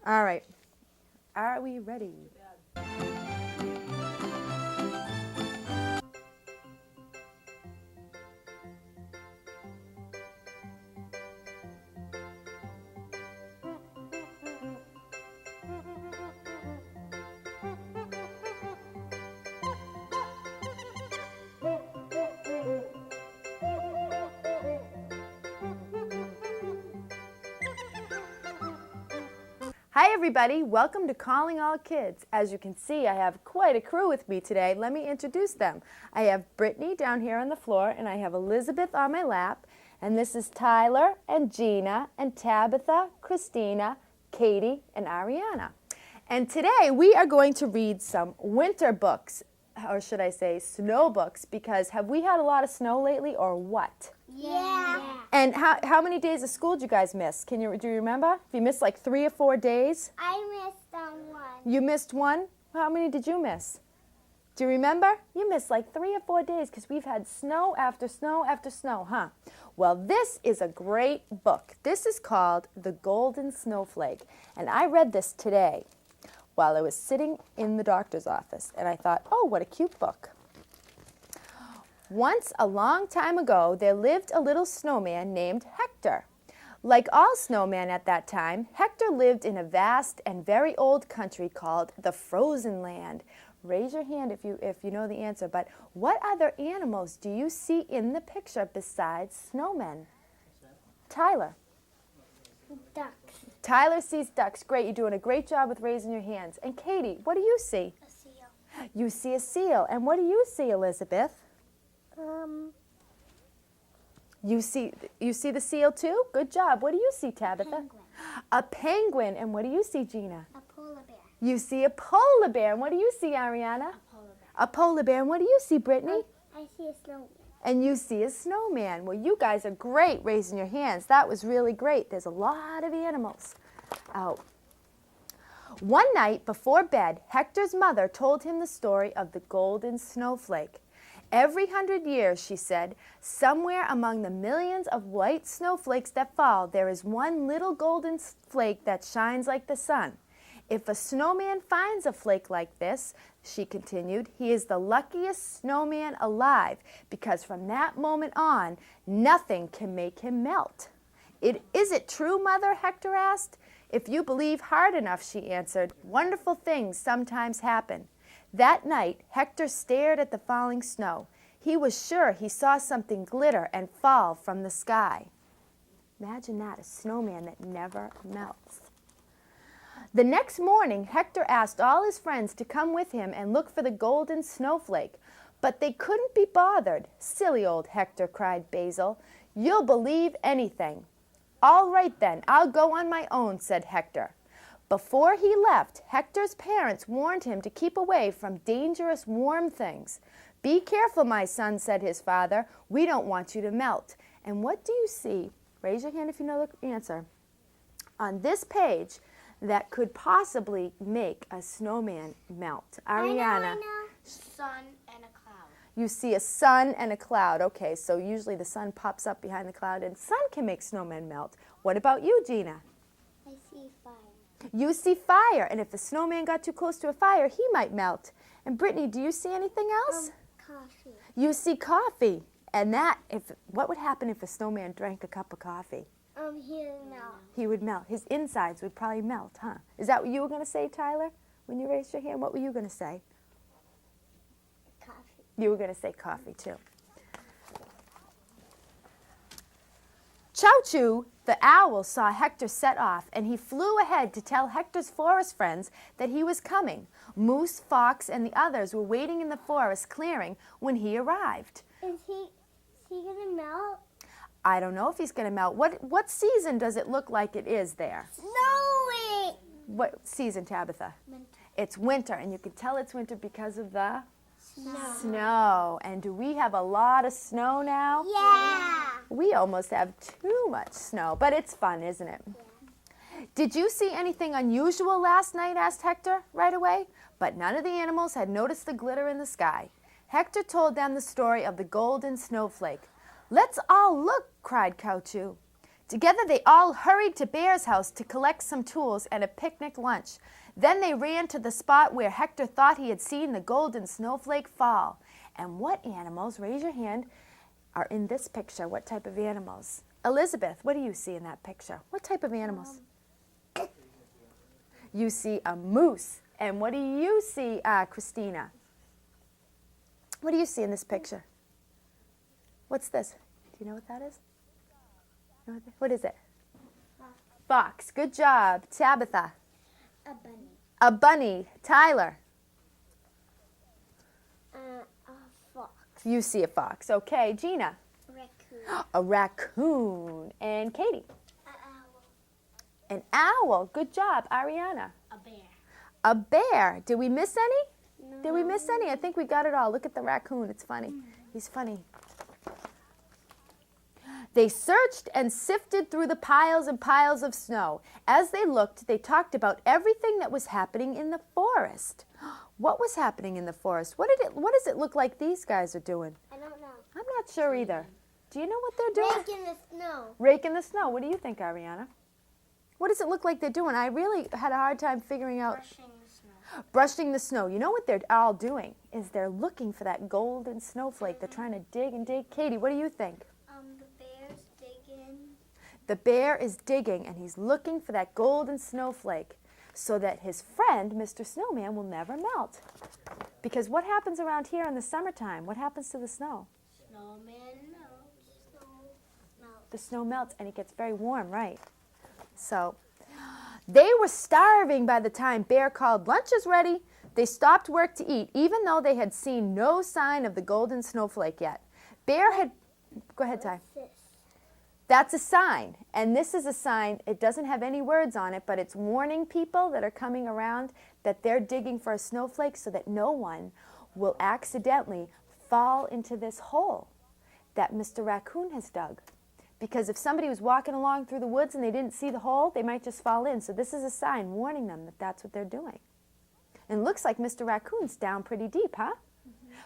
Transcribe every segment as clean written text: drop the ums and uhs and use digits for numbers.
All right. Are we ready? Hi everybody, welcome to Calling All Kids. As you can see, I have quite a crew with me today. Let me introduce them. I have Brittany down here on the floor, and I have Elizabeth on my lap, and this is Tyler and Gina and Tabitha, Christina, Katie, and Ariana. And today we are going to read some winter books, or should I say snow books, because have we had a lot of snow lately or what? Yeah. And how many days of school did you guys miss? Do you remember? If you missed like 3 or 4 days? I missed one. You missed one? How many did you miss? Do you remember? You missed like 3 or 4 days because we've had snow after snow after snow, huh? Well, this is a great book. This is called The Golden Snowflake. And I read this today while I was sitting in the doctor's office. And I thought, oh, what a cute book. Once, a long time ago, there lived a little snowman named Hector. Like all snowmen at that time, Hector lived in a vast and very old country called the Frozen Land. Raise your hand if you know the answer, but what other animals do you see in the picture besides snowmen? Tyler. Ducks. Tyler sees ducks. Great, you're doing a great job with raising your hands. And Katie, what do you see? A seal. You see a seal. And what do you see, Elizabeth? You see the seal too? Good job. What do you see, Tabitha? Penguin. A penguin. And what do you see, Gina? A polar bear. You see a polar bear. And what do you see, Ariana? A polar bear. A polar bear. And what do you see, Brittany? I see a snowman. And you see a snowman. Well, you guys are great raising your hands. That was really great. There's a lot of animals out. One night before bed, Hector's mother told him the story of the golden snowflake. Every 100 years, she said, somewhere among the millions of white snowflakes that fall, there is one little golden flake that shines like the sun. If a snowman finds a flake like this, she continued, he is the luckiest snowman alive, because from that moment on, nothing can make him melt. Is it true, Mother? Hector asked. If you believe hard enough, she answered, wonderful things sometimes happen. That night, Hector stared at the falling snow. He was sure he saw something glitter and fall from the sky. Imagine that, a snowman that never melts. The next morning, Hector asked all his friends to come with him and look for the golden snowflake, but they couldn't be bothered. Silly old Hector, cried Basil. You'll believe anything. All right then, I'll go on my own, said Hector. Before he left, Hector's parents warned him to keep away from dangerous warm things. Be careful, my son, said his father. We don't want you to melt. And what do you see? Raise your hand if you know the answer. On this page that could possibly make a snowman melt. Ariana. I know. Sun and a cloud. You see a sun and a cloud. Okay, so usually the sun pops up behind the cloud, and sun can make snowmen melt. What about you, Gina? I see fire. You see fire, and if the snowman got too close to a fire, he might melt. And Brittany, do you see anything else? Coffee. You see coffee. And what would happen if a snowman drank a cup of coffee? He would melt. He would melt. His insides would probably melt, huh? Is that what you were going to say, Tyler? When you raised your hand, what were you going to say? Coffee. You were going to say coffee, too. Chou-Chou, the owl, saw Hector set off, and he flew ahead to tell Hector's forest friends that he was coming. Moose, Fox, and the others were waiting in the forest clearing when he arrived. Is he gonna melt? I don't know if he's going to melt. What season does it look like it is there? Snowing. What season, Tabitha? Winter. It's winter, and you can tell it's winter because of the Snow. And do we have a lot of snow now? Yeah. We almost have too much snow, but it's fun, isn't it? Yeah. Did you see anything unusual last night? Asked Hector right away. But none of the animals had noticed the glitter in the sky. Hector told them the story of the golden snowflake. Let's all look, cried Chou-Chou. Together they all hurried to Bear's house to collect some tools and a picnic lunch. Then they ran to the spot where Hector thought he had seen the golden snowflake fall. And what animals, raise your hand, are in this picture? What type of animals? Elizabeth, what do you see in that picture? What type of animals? You see a moose. And what do you see, Christina? What do you see in this picture? What's this? Do you know what that is? What is it? Fox. Good job. Tabitha. A bunny. A bunny. Tyler. A fox. You see a fox. Okay. Gina. Raccoon. A raccoon. And Katie. An owl. An owl. Good job. Ariana. A bear. A bear. Did we miss any? No. Did we miss any? I think we got it all. Look at the raccoon. It's funny. He's funny. They searched and sifted through the piles and piles of snow. As they looked, they talked about everything that was happening in the forest. What was happening in the forest? What does it look like these guys are doing? I don't know. I'm not sure either. Do you know what they're doing? Raking the snow. Raking the snow. What do you think, Ariana? What does it look like they're doing? I really had a hard time figuring out. Brushing the snow. Brushing the snow. You know what they're all doing is they're looking for that golden snowflake. They're trying to dig and dig. Katie, what do you think? The bear's digging. The bear is digging and he's looking for that golden snowflake so that his friend, Mr. Snowman, will never melt. Because what happens around here in the summertime? What happens to the snow? Snowman melts. Snow melts. The snow melts and it gets very warm, right? So they were starving by the time Bear called lunch is ready. They stopped work to eat, even though they had seen no sign of the golden snowflake yet. Bear had... Go ahead, Ty. That's a sign, and this is a sign. It doesn't have any words on it, but it's warning people that are coming around that they're digging for a snowflake so that no one will accidentally fall into this hole that Mr. Raccoon has dug. Because if somebody was walking along through the woods and they didn't see the hole, they might just fall in. So this is a sign warning them that that's what they're doing. And it looks like Mr. Raccoon's down pretty deep, huh?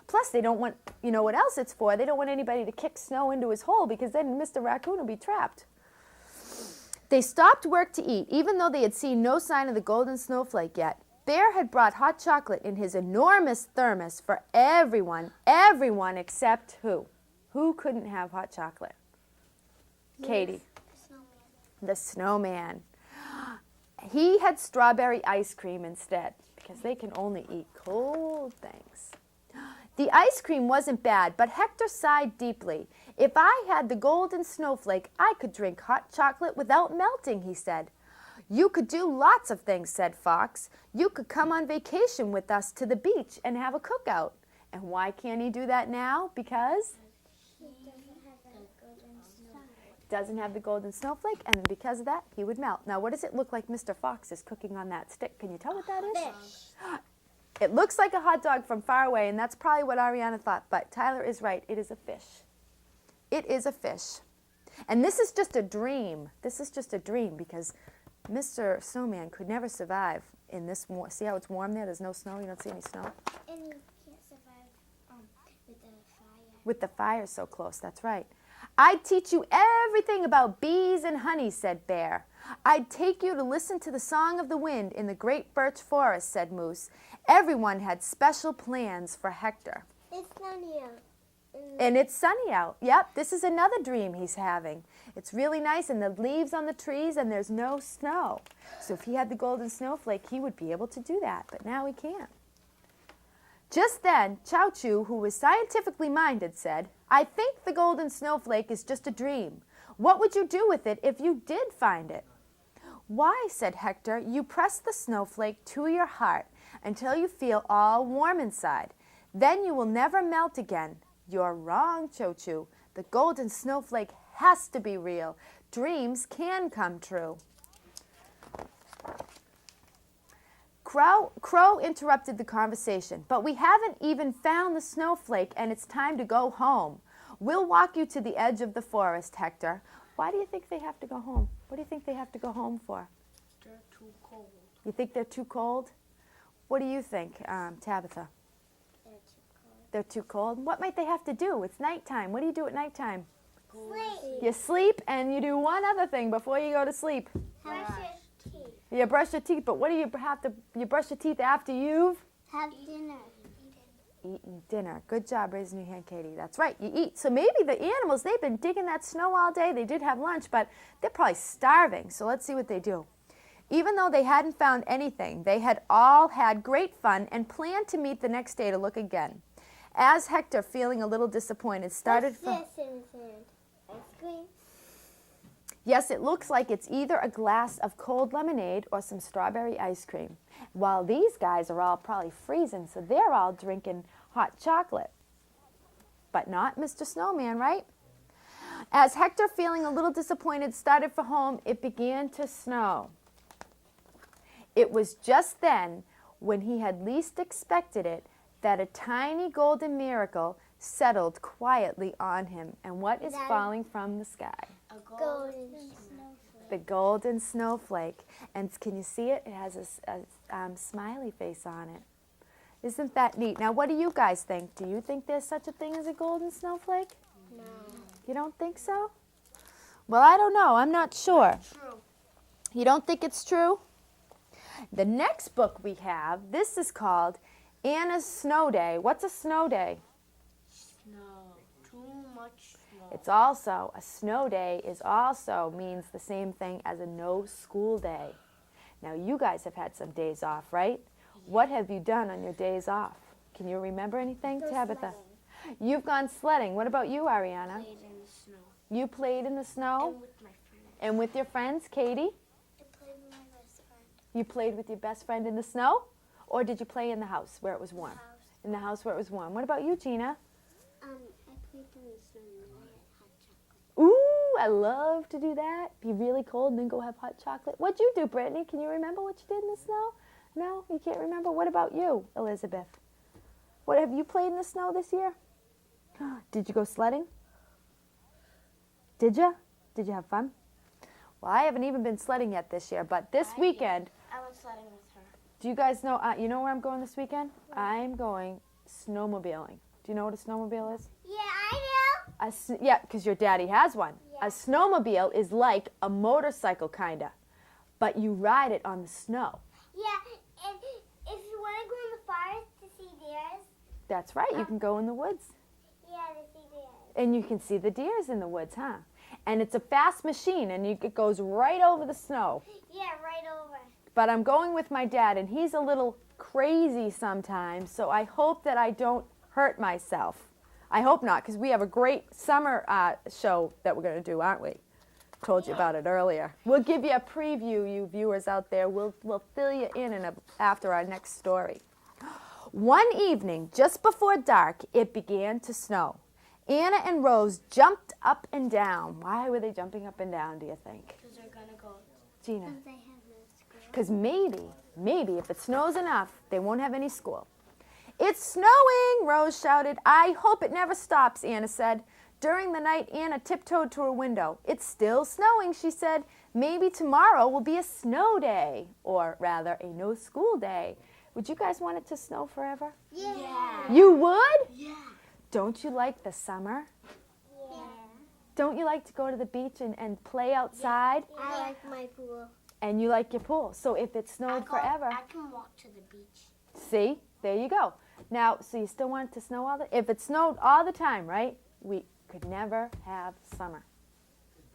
Plus, they don't want, you know what else it's for? They don't want anybody to kick snow into his hole because then Mr. Raccoon will be trapped. They stopped work to eat, even though they had seen no sign of the golden snowflake yet. Bear had brought hot chocolate in his enormous thermos for everyone except who? Who couldn't have hot chocolate? Katie. The snowman. He had strawberry ice cream instead because they can only eat cold things. The ice cream wasn't bad, but Hector sighed deeply. If I had the golden snowflake, I could drink hot chocolate without melting, he said. You could do lots of things, said Fox. You could come on vacation with us to the beach and have a cookout. And why can't he do that now? Because doesn't have the golden snowflake, and because of that, he would melt. Now, what does it look like Mr. Fox is cooking on that stick? Can you tell what that is? Fish. It looks like a hot dog from far away, and that's probably what Ariana thought, but Tyler is right. It is a fish. It is a fish. And this is just a dream. This is just a dream because Mr. Snowman could never survive in this warm. See how it's warm there? There's no snow. You don't see any snow? And you can't survive with the fire. With the fire so close, that's right. I'd teach you everything about bees and honey, said Bear. I'd take you to listen to the song of the wind in the great birch forest, said Moose. Everyone had special plans for Hector. It's sunny out. And it's sunny out. Yep, this is another dream he's having. It's really nice, and the leaves on the trees, and there's no snow. So if he had the golden snowflake, he would be able to do that, but now he can't. Just then, Chow Chu, who was scientifically minded, said, I think the golden snowflake is just a dream. What would you do with it if you did find it? Why, said Hector, you press the snowflake to your heart until you feel all warm inside. Then you will never melt again. You're wrong, Cho Chu. The golden snowflake has to be real. Dreams can come true. Crow interrupted the conversation, but we haven't even found the snowflake and it's time to go home. We'll walk you to the edge of the forest, Hector. Why do you think they have to go home? What do you think they have to go home for? They're too cold. You think they're too cold? What do you think, Tabitha? They're too cold. They're too cold? What might they have to do? It's nighttime. What do you do at nighttime? Sleep. You sleep and you do one other thing before you go to sleep. Brush your teeth. You brush your teeth, but what do you have to, you brush your teeth after you've Have dinner. eaten dinner. Good job raising your hand, Katie. That's right, you eat. So maybe the animals, they've been digging that snow all day. They did have lunch, but they're probably starving. So let's see what they do. Even though they hadn't found anything, they had all had great fun and planned to meet the next day to look again. As Hector, feeling a little disappointed, started What's this in his hand? Ice cream? Yes, it looks like it's either a glass of cold lemonade or some strawberry ice cream. While these guys are all probably freezing, so they're all drinking hot chocolate. But not Mr. Snowman, right? As Hector, feeling a little disappointed, started for home, it began to snow. It was just then, when he had least expected it, that a tiny golden miracle settled quietly on him. And what is falling from the sky? A golden snowflake. The golden snowflake. And can you see it? It has a smiley face on it. Isn't that neat? Now, what do you guys think? Do you think there's such a thing as a golden snowflake? No. You don't think so? Well, I don't know. I'm not sure. True. You don't think it's true? The next book we have, this is called Anna's Snow Day. What's a snow day? Snow. Too much snow. It's also, a snow day is also means the same thing as a no school day. Now, you guys have had some days off, right? What have you done on your days off? Can you remember anything, Tabitha? You've gone sledding. What about you, Ariana? Played in the snow. You played in the snow? And with my friends. And with your friends, Katie? I played with my best friend. You played with your best friend in the snow? Or did you play in the house where it was warm? House. In the house where it was warm. What about you, Gina? I played in the snow and I had hot chocolate. Ooh, I love to do that. Be really cold and then go have hot chocolate. What'd you do, Brittany? Can you remember what you did in the snow? No, you can't remember? What about you, Elizabeth? What, have you played in the snow this year? Did you go sledding? Did you? Did you have fun? Well, I haven't even been sledding yet this year, but this weekend, I went sledding with her. do you guys know, you know where I'm going this weekend? I'm going snowmobiling. Do you know what a snowmobile is? Yeah, I know. Yeah, because your daddy has one. Yeah. A snowmobile is like a motorcycle, kind of, but you ride it on the snow. Yeah, and if you want to go in the forest to see deers. That's right, you can go in the woods. Yeah, to see deers. And you can see the deers in the woods, huh? And it's a fast machine, and it goes right over the snow. Yeah, right over. But I'm going with my dad, and he's a little crazy sometimes, so I hope that I don't hurt myself. I hope not, because we have a great summer show that we're going to do, aren't we? Told you about it earlier. We'll give you a preview, you viewers out there. We'll fill you in after our next story. One evening, just before dark, it began to snow. Anna and Rose jumped up and down. Why were they jumping up and down, do you think? Because they're going to go. Gina? They have no school. Because maybe if it snows enough, they won't have any school. It's snowing, Rose shouted. I hope it never stops, Anna said. During the night, Anna tiptoed to her window. It's still snowing, she said. Maybe tomorrow will be a snow day, or rather, a no school day. Would you guys want it to snow forever? Yeah. You would? Yeah. Don't you like the summer? Yeah. Don't you like to go to the beach and play outside? I like my pool. And you like your pool. So if it snowed forever, I can walk to the beach. see, there you go. Now, so you still want it to snow all the, if it snowed all the time, right? We could never have summer.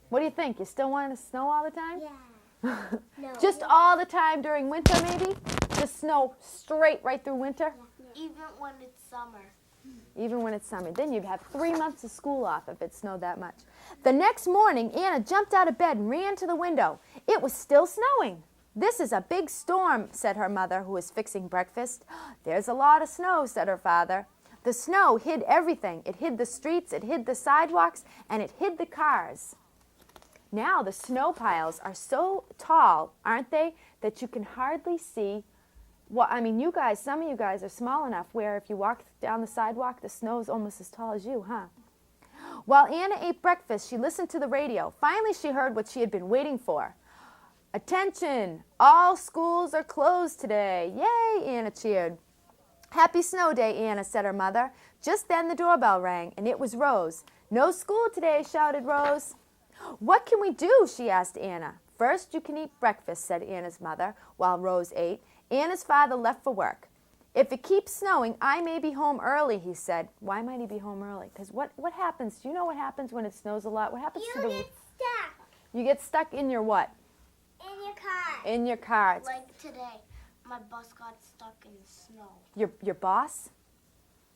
What do you think? You still want it to snow all the time? Yeah. No. Just all the time during winter, maybe? Just snow straight right through winter? Even when it's summer. Even when it's summer. Then you'd have 3 months of school off if it snowed that much. The next morning, Anna jumped out of bed and ran to the window. It was still snowing. This is a big storm, said her mother, who was fixing breakfast. There's a lot of snow, said her father. The snow hid everything. It hid the streets, it hid the sidewalks, and it hid the cars. Now the snow piles are so tall, aren't they, that you can hardly see. Well, I mean, you guys, some of you guys are small enough where if you walk down the sidewalk, the snow's almost as tall as you, huh? While Anna ate breakfast, she listened to the radio. Finally, she heard what she had been waiting for. Attention! All schools are closed today. Yay! Anna cheered. Happy snow day, Anna, said her mother. Just then the doorbell rang, and it was Rose. No school today, shouted Rose. What can we do? She asked Anna. First, you can eat breakfast, said Anna's mother, while Rose ate. Anna's father left for work. If it keeps snowing, I may be home early, he said. Why might he be home early? Because what happens? Do you know what happens when it snows a lot? What happens to the... You get stuck You get stuck in your what? in your car. In your car. Like today, my bus got stuck in the snow. Your boss?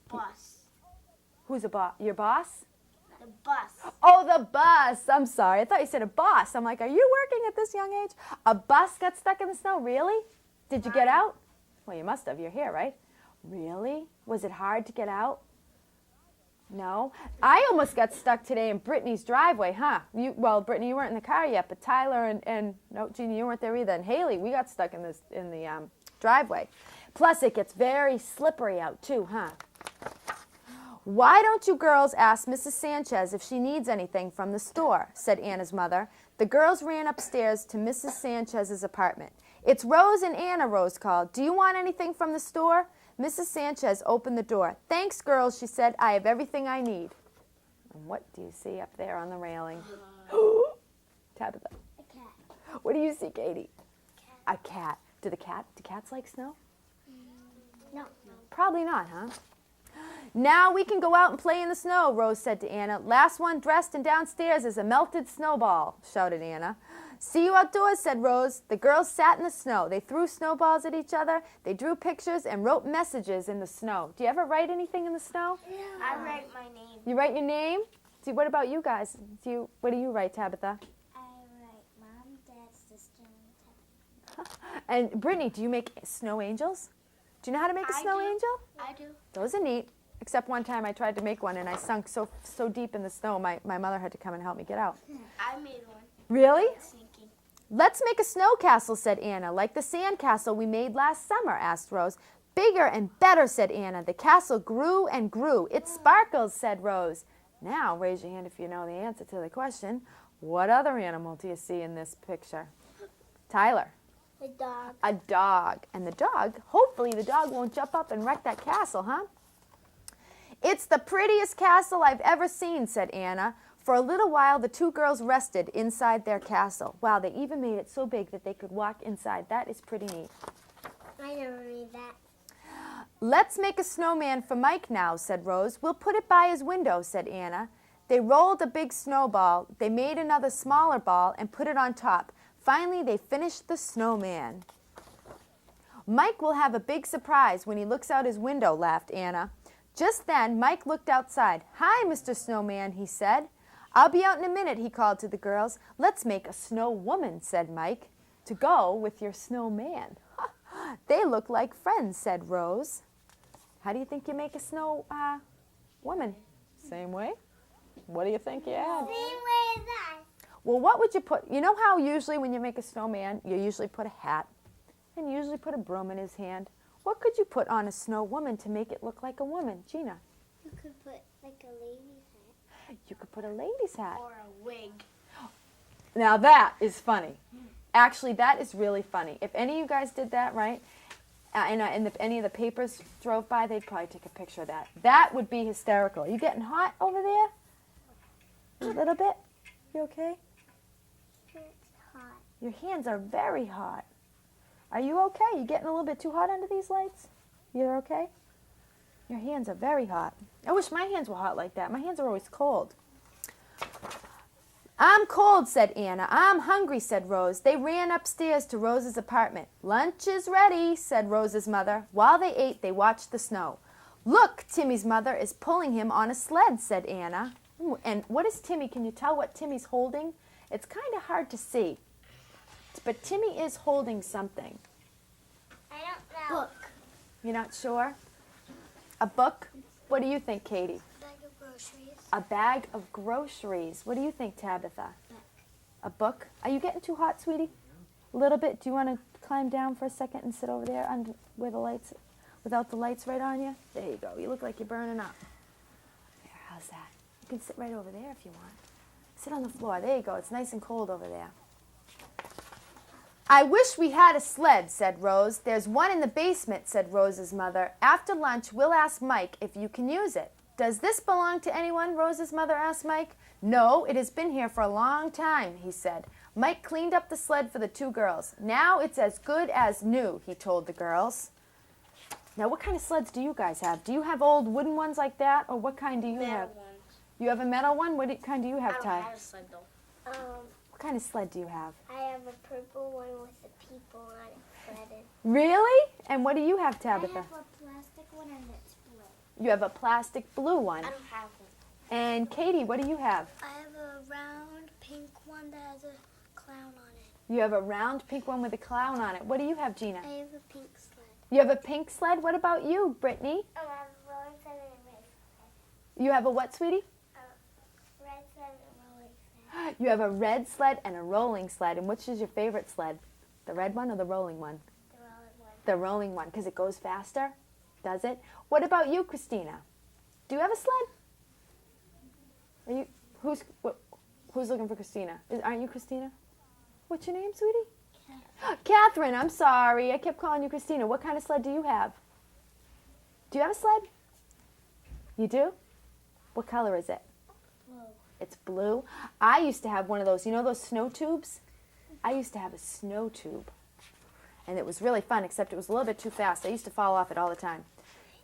Bus. Who's a boss? Your boss? The bus. Oh, the bus. I'm sorry. I thought you said a boss. I'm like, are you working at this young age? A bus got stuck in the snow? Really? Did you get out? Well, you must have. You're here, right? Really? Was it hard to get out? No? I almost got stuck today in Brittany's driveway, huh? Well, Brittany, you weren't in the car yet, but Tyler and no, Jeannie, you weren't there either. And Haley, we got stuck in the driveway. Plus, it gets very slippery out too, huh? Why don't you girls ask Mrs. Sanchez if she needs anything from the store, said Anna's mother. The girls ran upstairs to Mrs. Sanchez's apartment. It's Rose and Anna, Rose called. Do you want anything from the store? Mrs. Sanchez opened the door. Thanks, girls, she said. I have everything I need. And what do you see up there on the railing? Tabitha. A cat. What do you see, Katie? A cat. Do cats like snow? No. Probably not, huh? Now we can go out and play in the snow, Rose said to Anna. Last one dressed and downstairs is a melted snowball, shouted Anna. See you outdoors, said Rose. The girls sat in the snow. They threw snowballs at each other. They drew pictures and wrote messages in the snow. Do you ever write anything in the snow? I write my name. You write your name? See, what about you guys? What do you write, Tabitha? I write Mom, Dad, sister, and Ted. And Brittany, do you make snow angels? Do you know how to make a snow angel? I do. Those are neat. Except one time I tried to make one and I sunk so deep in the snow, my mother had to come and help me get out. I made one. Really? Sinking. Let's make a snow castle, said Anna. Like the sand castle we made last summer, asked Rose. Bigger and better, said Anna. The castle grew and grew. It sparkles, said Rose. Now, raise your hand if you know the answer to the question. What other animal do you see in this picture? Tyler. A dog. A dog. And the dog, hopefully the dog won't jump up and wreck that castle, huh? It's the prettiest castle I've ever seen, said Anna. For a little while, the two girls rested inside their castle. Wow, they even made it so big that they could walk inside. That is pretty neat. I never read that. Let's make a snowman for Mike now, said Rose. We'll put it by his window, said Anna. They rolled a big snowball. They made another smaller ball and put it on top. Finally, they finished the snowman. Mike will have a big surprise when he looks out his window, laughed Anna. Just then, Mike looked outside. Hi, Mr. Snowman, he said. I'll be out in a minute, he called to the girls. Let's make a snow woman, said Mike, to go with your snowman. They look like friends, said Rose. How do you think you make a snow woman? Same way? What do you think you add? Same way as that. Well, what would you put? You know how usually when you make a snowman, you usually put a hat and you usually put a broom in his hand. What could you put on a snow woman to make it look like a woman? Gina? You could put like a lady's hat. You could put a lady's hat. Or a wig. Now that is funny. Actually, that is really funny. If any of you guys did that, right, and any of the papers drove by, they'd probably take a picture of that. That would be hysterical. Are you getting hot over there? A little bit? You okay? It's hot. Your hands are very hot. Are you okay? You getting a little bit too hot under these lights? You're okay? Your hands are very hot. I wish my hands were hot like that. My hands are always cold. I'm cold, said Anna. I'm hungry, said Rose. They ran upstairs to Rose's apartment. Lunch is ready, said Rose's mother. While they ate, they watched the snow. Look, Timmy's mother is pulling him on a sled, said Anna. And what is Timmy? Can you tell what Timmy's holding? It's kind of hard to see. But Timmy is holding something. I don't know. Book. You're not sure? A book? What do you think, Katie? Bag of groceries. A bag of groceries. What do you think, Tabitha? A book? Are you getting too hot, sweetie? A little bit. Do you want to climb down for a second and sit over there under where the lights, without the lights right on you? There you go. You look like you're burning up. There, how's that? You can sit right over there if you want. Sit on the floor. There you go. It's nice and cold over there. I wish we had a sled, said Rose. There's one in the basement, said Rose's mother. After lunch, we'll ask Mike if you can use it. Does this belong to anyone? Rose's mother asked Mike. No, it has been here for a long time, he said. Mike cleaned up the sled for the two girls. Now it's as good as new, he told the girls. Now, what kind of sleds do you guys have? Do you have old wooden ones like that, or what kind do you have? Metal ones. You have a metal one? What kind do you have, I don't Ty? have a sled though. What kind of sled do you have? I have a purple one with the people on it threaded. Really? And what do you have, I Tabitha? have a plastic one and it's blue. You have a plastic blue one. I don't have it. And Katie, what do you have? I have a round pink one that has a clown on it. You have a round pink one with a clown on it. What do you have, Gina? I have a pink sled. You have a pink sled? What about you, Brittany? I have a rolling sled and a red sled. You have a what, sweetie? Red sled and a rolling sled. You have a red sled and a rolling sled. And which is your favorite sled? The red one or the rolling one? The rolling one. The rolling one, because it goes faster, does it? What about you, Christina? Do you have a sled? Are you who's looking for Christina? Aren't you Christina? What's your name, sweetie? Catherine. I'm sorry. I kept calling you Christina. What kind of sled do you have? Do you have a sled? You do? What color is it? Blue. It's blue. I used to have one of those. You know those snow tubes? I used to have a snow tube. And it was really fun, except it was a little bit too fast. I used to fall off it all the time.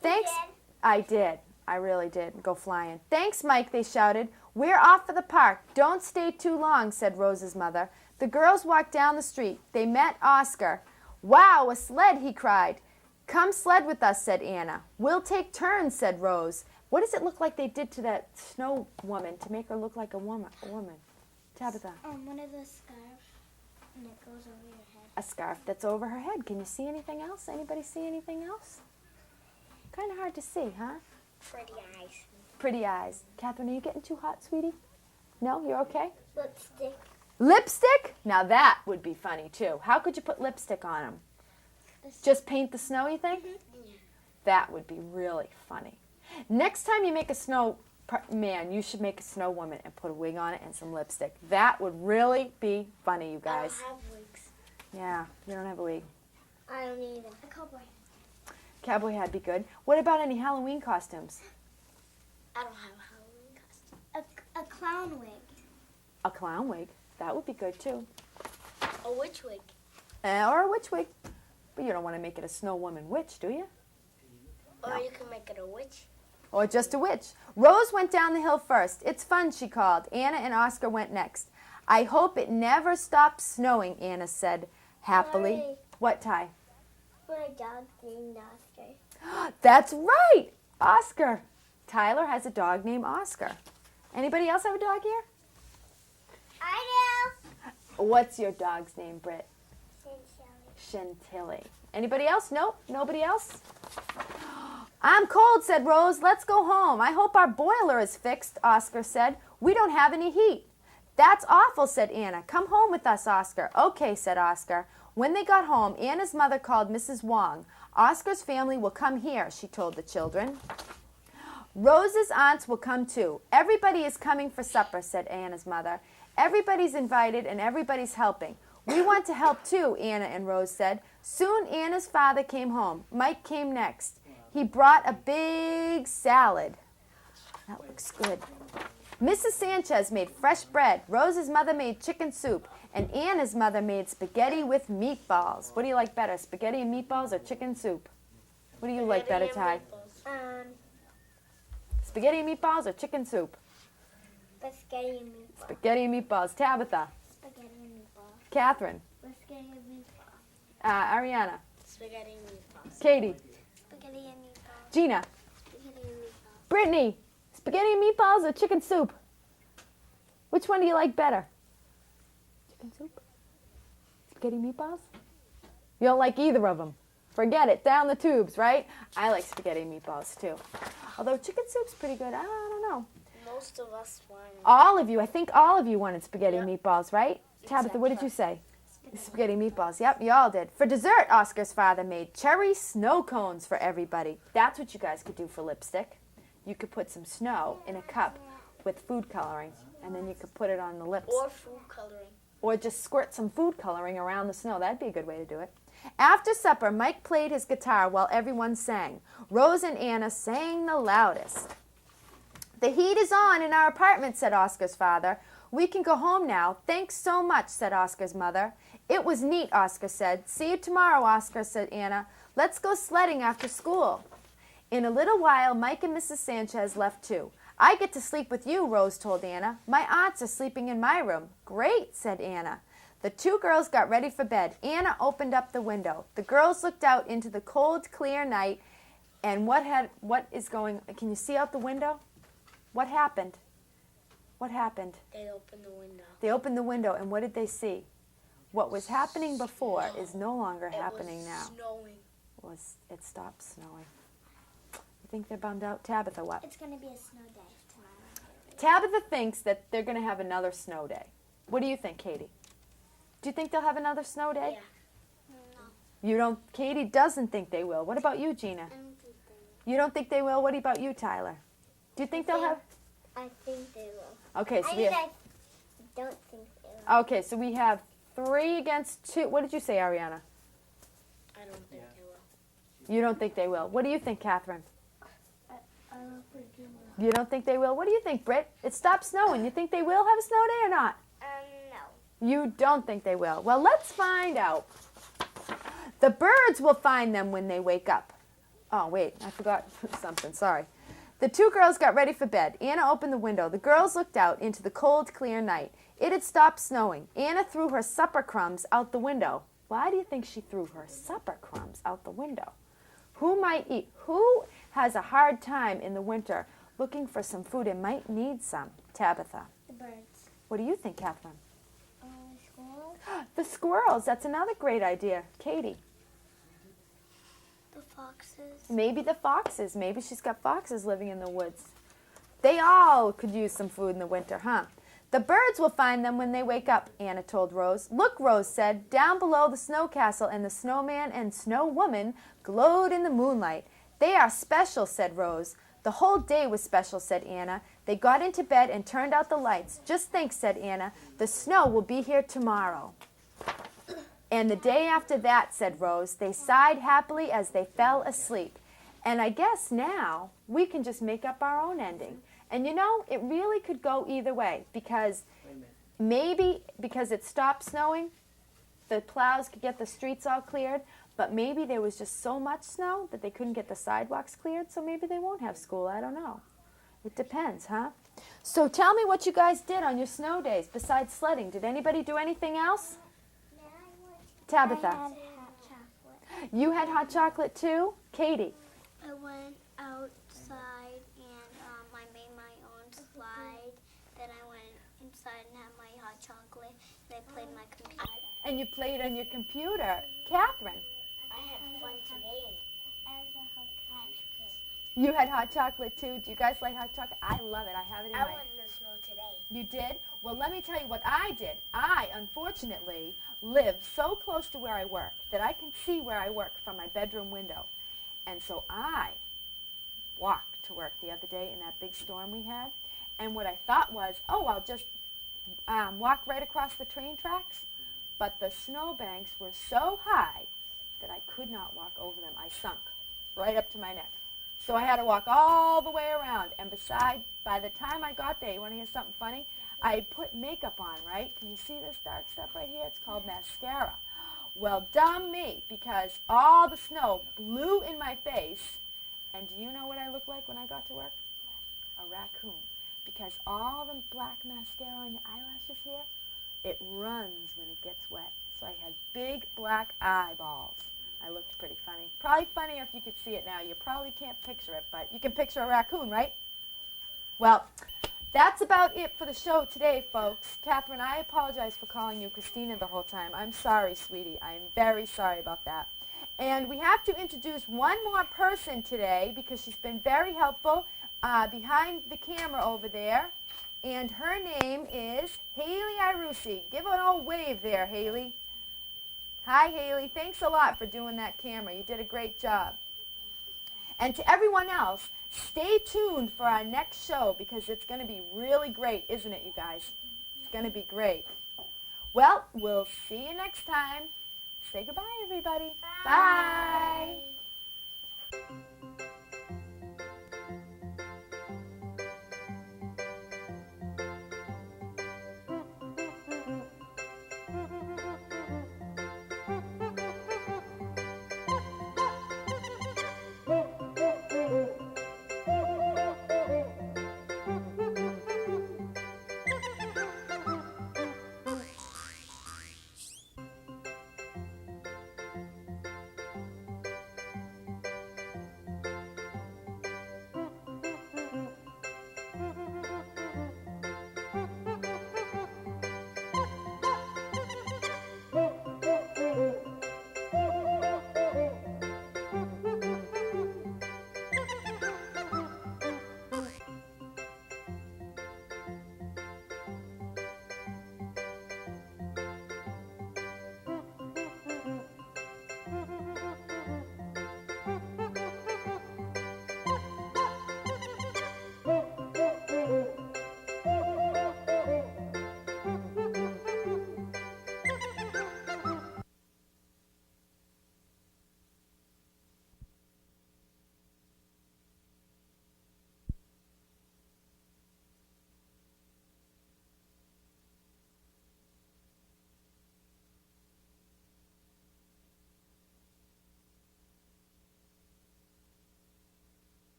Thanks. did? I did. I really did. Go flying. Thanks, Mike, they shouted. We're off for the park. Don't stay too long, said Rose's mother. The girls walked down the street. They met Oscar. Wow, a sled, he cried. Come sled with us, said Anna. We'll take turns, said Rose. What does it look like they did to that snow woman to make her look like a woman? Tabitha. One of the scarves and it goes over your head. A scarf that's over her head. Can you see anything else? Anybody see anything else? Kind of hard to see, huh? Pretty eyes. Pretty eyes. Catherine, are you getting too hot, sweetie? No, you're okay? Lipstick. Lipstick? Now that would be funny, too. How could you put lipstick on them? Just paint the snow, you think? That would be really funny. Next time you make a snow man, you should make a snow woman and put a wig on it and some lipstick. That would really be funny, you guys. I don't have wigs. Yeah, you don't have a wig. I don't need a cowboy. Cowboy hat'd be good. What about any Halloween costumes? I don't have a Halloween costume. A clown wig. A clown wig. That would be good, too. A witch wig. Or a witch wig. But you don't want to make it a snow woman witch, do you? Or No. you can make it a witch. Or just a witch. Rose went down the hill first. It's fun, she called. Anna and Oscar went next. I hope it never stops snowing, Anna said happily. Sorry. What, Ty? My dog's named Oscar. That's right! Oscar. Tyler has a dog named Oscar. Anybody else have a dog here? I What's your dog's name, Britt? do. Chantilly. Anybody else? Nope. Nobody else? I'm cold, said Rose. Let's go home. I hope our boiler is fixed, Oscar said. We don't have any heat. That's awful, said Anna. Come home with us, Oscar. Okay, said Oscar. When they got home, Anna's mother called Mrs. Wong. Oscar's family will come here, she told the children. Rose's aunts will come too. Everybody is coming for supper, said Anna's mother. Everybody's invited and everybody's helping. We want to help too, Anna and Rose said. Soon Anna's father came home. Mike came next. He brought a big salad. That looks good. Mrs. Sanchez made fresh bread. Rose's mother made chicken soup. And Anna's mother made spaghetti with meatballs. What do you like better, spaghetti and meatballs or chicken soup? What do you like better, Ty? Spaghetti and meatballs or chicken soup? Spaghetti and meatballs. Spaghetti and meatballs. Tabitha. Spaghetti and meatballs. Catherine. Spaghetti and meatballs. Ariana. Spaghetti and meatballs. Katie. Spaghetti and meatballs. Gina. Spaghetti and meatballs. Brittany. Spaghetti and meatballs or chicken soup? Which one do you like better? Chicken soup? Spaghetti meatballs? You don't like either of them. Forget it. Down the tubes, right? I like spaghetti meatballs too. Although chicken soup's pretty good. I don't know. Most of us want. All of you, I think all of you wanted spaghetti Yep. meatballs, right? Tabitha, Except what did for- you say? Spaghetti meatballs. Yep, you all did. For dessert, Oscar's father made cherry snow cones for everybody. That's what you guys could do for lipstick. You could put some snow in a cup with food coloring, and then you could put it on the lips. Or food coloring. Or just squirt some food coloring around the snow. That'd be a good way to do it. After supper, Mike played his guitar while everyone sang. Rose and Anna sang the loudest. The heat is on in our apartment, said Oscar's father. We can go home now. Thanks so much, said Oscar's mother. It was neat, Oscar said. See you tomorrow, Oscar, said Anna. Let's go sledding after school. In a little while, Mike and Mrs. Sanchez left too. I get to sleep with you, Rose told Anna. My aunts are sleeping in my room. Great, said Anna. The two girls got ready for bed. Anna opened up the window. The girls looked out into the cold, clear night. And can you see out the window? What happened? What happened? They opened the window. They opened the window, and what did they see? What was happening before is no longer happening now. Snowing. It stopped snowing. You think they're bummed out? Tabitha, what? It's going to be a snow day tomorrow. Tabitha thinks that they're going to have another snow day. What do you think, Katie? Do you think they'll have another snow day? Yeah. No. You don't. Katie doesn't think they will. What about you, Gina? I don't think they will. You don't think they will? What about you, Tyler? Do you think they'll have? I think they will. Okay, so I don't think they will. Okay, so we have 3 against 2. What did you say, Ariana? I don't think they will. You don't think they will. What do you think, Catherine? I don't think they will. You don't think they will? What do you think, Britt? It stopped snowing. You think they will have a snow day or not? No. You don't think they will. Well, let's find out. The birds will find them when they wake up. Oh, wait, I forgot something. Sorry. The two girls got ready for bed. Anna opened the window. The girls looked out into the cold, clear night. It had stopped snowing. Anna threw her supper crumbs out the window. Why do you think she threw her supper crumbs out the window? Who might eat? Who has a hard time in the winter looking for some food and might need some? Tabitha. The birds. What do you think, Catherine? Squirrels. The squirrels. That's another great idea. Katie. The foxes. Maybe the foxes. Maybe she's got foxes living in the woods. They all could use some food in the winter, huh? The birds will find them when they wake up, Anna told Rose. Look, Rose said, down below the snow castle and the snowman and snow woman glowed in the moonlight. They are special, said Rose. The whole day was special, said Anna. They got into bed and turned out the lights. Just think, said Anna, the snow will be here tomorrow. And the day after that, said Rose, they sighed happily as they fell asleep. And I guess now we can just make up our own ending. And you know, it really could go either way, because maybe because it stopped snowing, the plows could get the streets all cleared, but maybe there was just so much snow that they couldn't get the sidewalks cleared, so maybe they won't have school. I don't know. It depends, huh? So tell me what you guys did on your snow days besides sledding. Did anybody do anything else? Tabitha. I had hot chocolate. You had hot chocolate too? Katie. I went outside and I made my own slide. Then I went inside and had my hot chocolate. And I played my computer. And you played on your computer. Catherine. I had fun today. I had hot chocolate. You had hot chocolate too. Do you guys like hot chocolate? I love it. I have it in I my... went in the snow today. You did? Well, let me tell you what I did. I, unfortunately, live so close to where I work that I can see where I work from my bedroom window. And so I walked to work the other day in that big storm we had. And what I thought was, oh, I'll just walk right across the train tracks. But the snowbanks were so high that I could not walk over them. I sunk right up to my neck. So I had to walk all the way around. And besides, by the time I got there, you want to hear something funny? I had put makeup on, right? Can you see this dark stuff right here? It's called mascara. Well, dumb me, because all the snow blew in my face. And do you know what I looked like when I got to work? A raccoon. Because all the black mascara on your eyelashes here, it runs when it gets wet. So I had big black eyeballs. I looked pretty funny. Probably funnier if you could see it now. You probably can't picture it, but you can picture a raccoon, right? Well, that's about it for the show today, folks. Catherine, I apologize for calling you Christina the whole time. I'm sorry, sweetie. I'm very sorry about that. And we have to introduce one more person today because she's been very helpful behind the camera over there. And her name is Haley Irusi. Give an old wave there, Haley. Hi, Haley. Thanks a lot for doing that camera. You did a great job. And to everyone else, stay tuned for our next show because it's going to be really great, isn't it, you guys? It's going to be great. Well, we'll see you next time. Say goodbye, everybody. Bye. Bye.